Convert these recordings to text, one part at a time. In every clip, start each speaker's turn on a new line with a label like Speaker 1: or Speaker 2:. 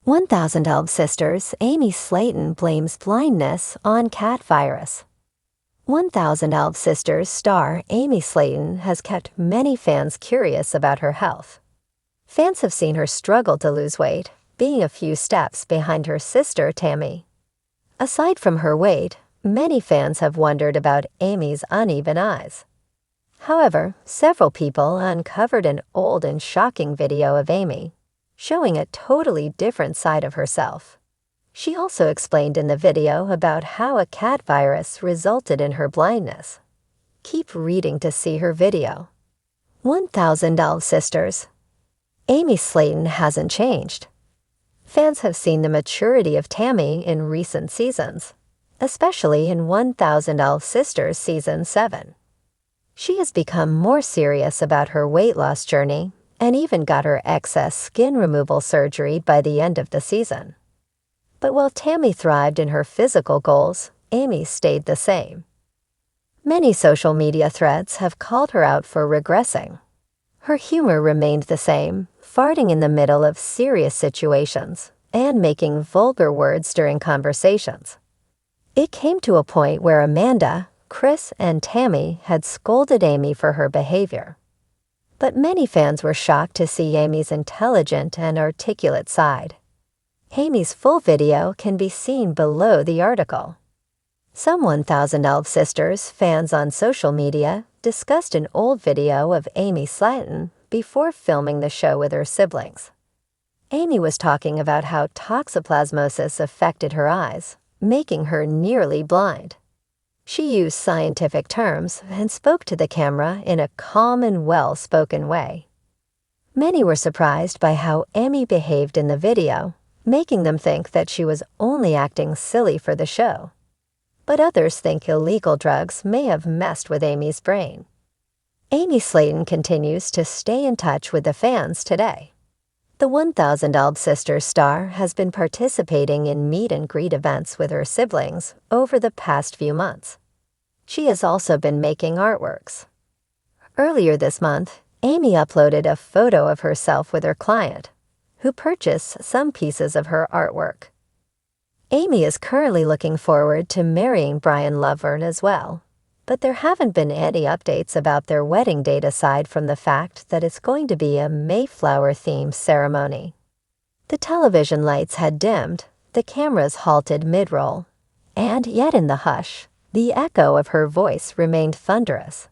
Speaker 1: 1012 Sisters Amy Slaton blames blindness on cat virus. 1012 Sisters star Amy Slaton has kept many fans curious about her health. Fans have seen her struggle to lose weight, being a few steps behind her sister Tammy. Aside from her weight, many fans have wondered about Amy's uneven eyes. However, several people uncovered an old and shocking video of Amy, showing a totally different side of herself. She also explained in the video about how a cat virus resulted in her blindness. Keep reading to see her video. 1012 Sisters. Amy Slaton hasn't changed. Fans have seen the maturity of Tammy in recent seasons, especially in 1012 Sisters Season 7. She has become more serious about her weight loss journey and even got her excess skin removal surgery by the end of the season. But while Tammy thrived in her physical goals, Amy stayed the same. Many social media threads have called her out for regressing. Her humor remained the same, farting in the middle of serious situations and making vulgar words during conversations. It came to a point where Amanda, Chris, and Tammy had scolded Amy for her behavior. But many fans were shocked to see Amy's intelligent and articulate side. Amy's full video can be seen below the article. Some 1012 Sisters fans on social media discussed an old video of Amy Slaton before filming the show with her siblings. Amy was talking about how toxoplasmosis affected her eyes, making her nearly blind. She used scientific terms and spoke to the camera in a calm and well-spoken way. Many were surprised by how Amy behaved in the video, making them think that she was only acting silly for the show. But others think illegal drugs may have messed with Amy's brain. Amy Slaton continues to stay in touch with the fans today. The 1012 Sisters star has been participating in meet-and-greet events with her siblings over the past few months. She has also been making artworks. Earlier this month, Amy uploaded a photo of herself with her client, who purchased some pieces of her artwork. Amy is currently looking forward to marrying Brian Lovern as well, but there haven't been any updates about their wedding date aside from the fact that it's going to be a Mayflower-themed ceremony. The television lights had dimmed, the cameras halted mid-roll, and yet in the hush, the echo of her voice remained thunderous.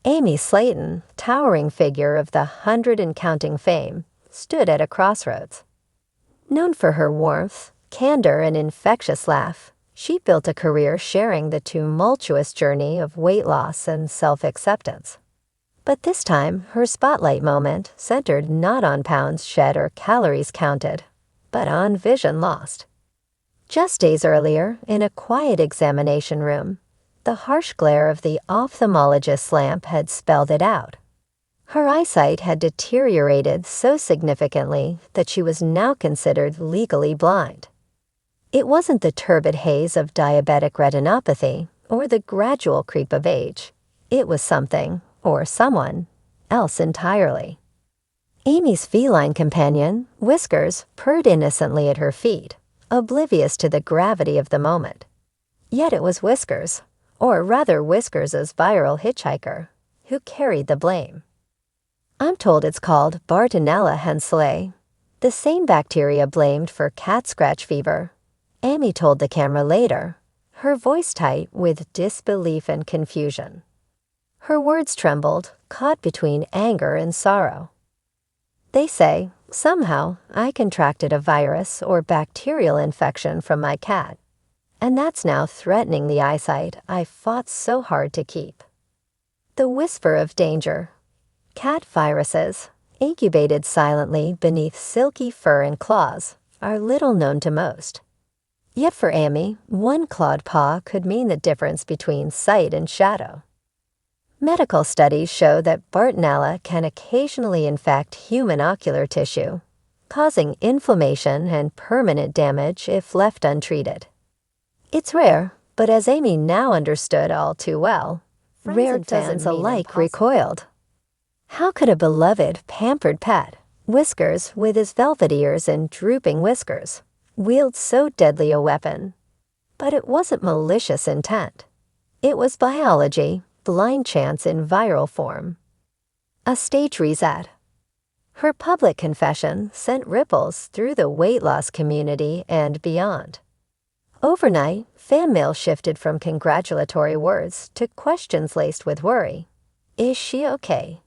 Speaker 1: Amy Slaton, towering figure of the 100 and counting fame, stood at a crossroads. Known for her warmth, candor, and infectious laugh, she built a career sharing the tumultuous journey of weight loss and self-acceptance. But this time, her spotlight moment centered not on pounds shed or calories counted, but on vision lost. Just days earlier, in a quiet examination room, the harsh glare of the ophthalmologist's lamp had spelled it out. Her eyesight had deteriorated so significantly that she was now considered legally blind. It wasn't the turbid haze of diabetic retinopathy or the gradual creep of age. It was something, or someone, else entirely. Amy's feline companion, Whiskers, purred innocently at her feet, oblivious to the gravity of the moment. Yet it was Whiskers, or rather Whiskers' viral hitchhiker, who carried the blame. I'm told it's called Bartonella henselae, the same bacteria blamed for cat scratch fever. Amy told the camera later, her voice tight with disbelief and confusion. Her words trembled, caught between anger and sorrow. They say, somehow, I contracted a virus or bacterial infection from my cat, and that's now threatening the eyesight I fought so hard to keep. The whisper of danger. Cat viruses, incubated silently beneath silky fur and claws, are little known to most. Yet for Amy, one clawed paw could mean the difference between sight and shadow. Medical studies show that Bartonella can occasionally infect human ocular tissue, causing inflammation and permanent damage if left untreated. It's rare, but as Amy now understood all too well, rare fans alike recoiled. How could a beloved, pampered pet, Whiskers, with his velvet ears and drooping whiskers, wields so deadly a weapon. But it wasn't malicious intent. It was biology, blind chance in viral form. A stage reset. Her public confession sent ripples through the weight loss community and beyond. Overnight, fan mail shifted from congratulatory words to questions laced with worry. Is she okay?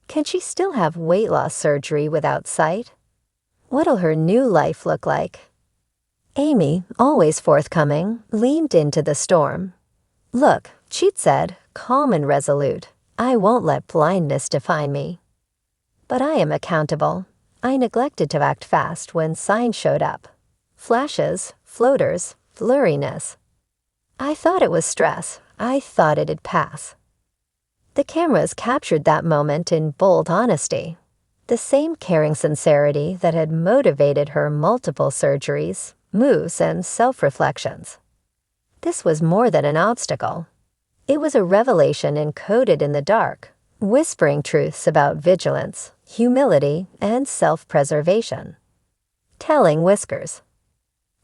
Speaker 1: Can she still have weight loss surgery without sight? What'll her new life look like? Amy, always forthcoming, leaned into the storm. Look, she'd said, calm and resolute, I won't let blindness define me. But I am accountable. I neglected to act fast when signs showed up. Flashes, floaters, blurriness. I thought it was stress. I thought it'd pass. The cameras captured that moment in bold honesty. The same caring sincerity that had motivated her multiple surgeries, moves, and self-reflections. This was more than an obstacle. It was a revelation encoded in the dark, whispering truths about vigilance, humility, and self-preservation. Telling whiskers.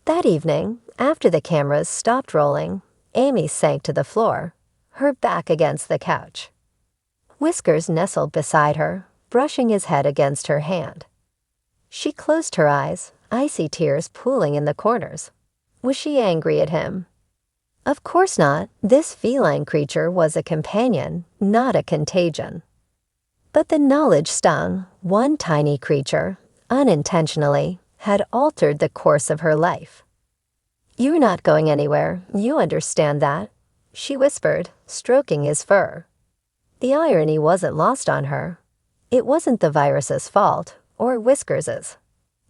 Speaker 1: That evening, after the cameras stopped rolling, Amy sank to the floor, her back against the couch. Whiskers nestled beside her, brushing his head against her hand. She closed her eyes, icy tears pooling in the corners. Was she angry at him? Of course not. This feline creature was a companion, not a contagion. But the knowledge stung. One tiny creature, unintentionally, had altered the course of her life. You're not going anywhere, you understand that, she whispered, stroking his fur. The irony wasn't lost on her. It wasn't the virus's fault, or Whiskers's.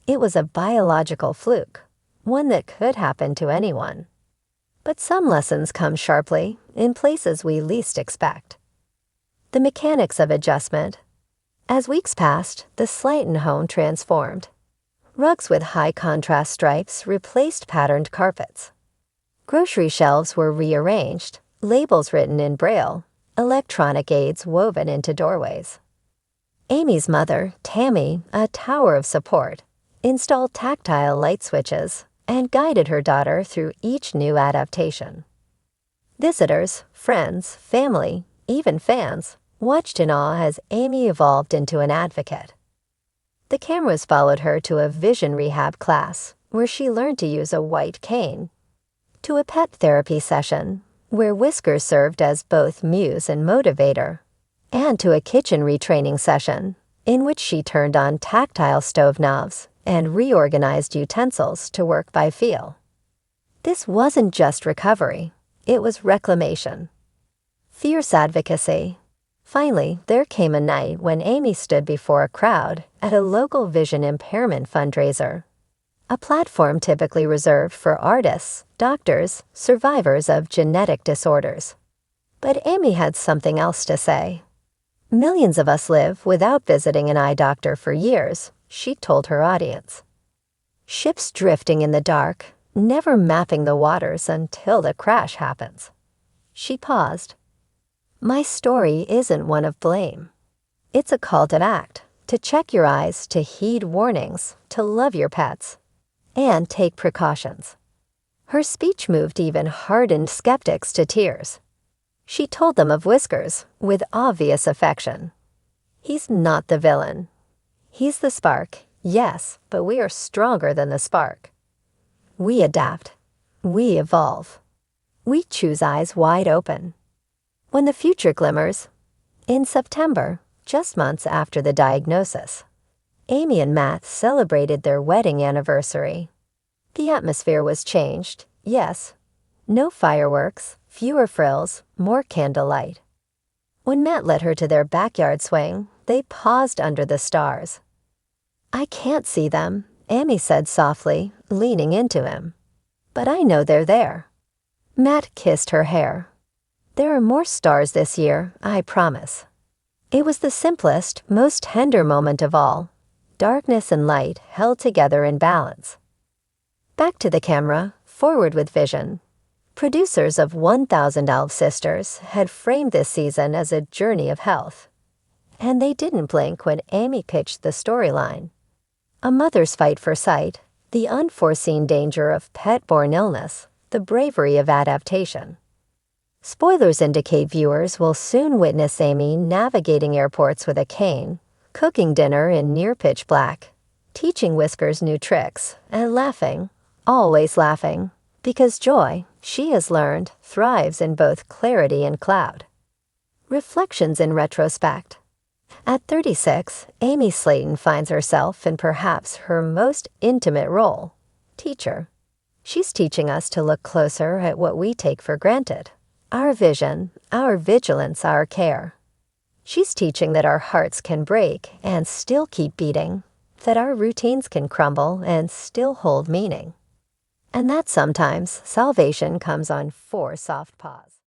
Speaker 1: It was a biological fluke, one that could happen to anyone. But some lessons come sharply, in places we least expect. The mechanics of adjustment. As weeks passed, the Slaton home transformed. Rugs with high-contrast stripes replaced patterned carpets. Grocery shelves were rearranged, labels written in Braille, electronic aids woven into doorways. Amy's mother, Tammy, a tower of support, installed tactile light switches and guided her daughter through each new adaptation. Visitors, friends, family, even fans, watched in awe as Amy evolved into an advocate. The cameras followed her to a vision rehab class, where she learned to use a white cane, to a pet therapy session, where Whiskers served as both muse and motivator, and to a kitchen retraining session, in which she turned on tactile stove knobs and reorganized utensils to work by feel. This wasn't just recovery, it was reclamation. Fierce advocacy. Finally, there came a night when Amy stood before a crowd at a local vision impairment fundraiser, a platform typically reserved for artists, doctors, survivors of genetic disorders. But Amy had something else to say. Millions of us live without visiting an eye doctor for years, she told her audience. Ships drifting in the dark, never mapping the waters until the crash happens. She paused. My story isn't one of blame. It's a call to act, to check your eyes, to heed warnings, to love your pets, and take precautions. Her speech moved even hardened skeptics to tears. She told them of Whiskers with obvious affection. He's not the villain. He's the spark, yes, but we are stronger than the spark. We adapt. We evolve. We choose eyes wide open. When the future glimmers, in September, just months after the diagnosis, Amy and Matt celebrated their wedding anniversary. The atmosphere was changed, yes. No fireworks, fewer frills, more candlelight. When Matt led her to their backyard swing, they paused under the stars. I can't see them, Amy said softly, leaning into him. But I know they're there. Matt kissed her hair. There are more stars this year, I promise. It was the simplest, most tender moment of all. Darkness and light held together in balance. Back to the camera, forward with vision. Producers of 1,000 Elf Sisters had framed this season as a journey of health. and they didn't blink when Amy pitched the storyline. A mother's fight for sight, the unforeseen danger of pet-borne illness, the bravery of adaptation. Spoilers indicate viewers will soon witness Amy navigating airports with a cane, cooking dinner in near pitch black, teaching Whiskers new tricks, and laughing, always laughing, because joy, she has learned, thrives in both clarity and cloud. Reflections in retrospect. At 36, Amy Slaton finds herself in perhaps her most intimate role, teacher. She's teaching us to look closer at what we take for granted, our vision, our vigilance, our care. She's teaching that our hearts can break and still keep beating, that our routines can crumble and still hold meaning, and that sometimes salvation comes on 4 soft paws.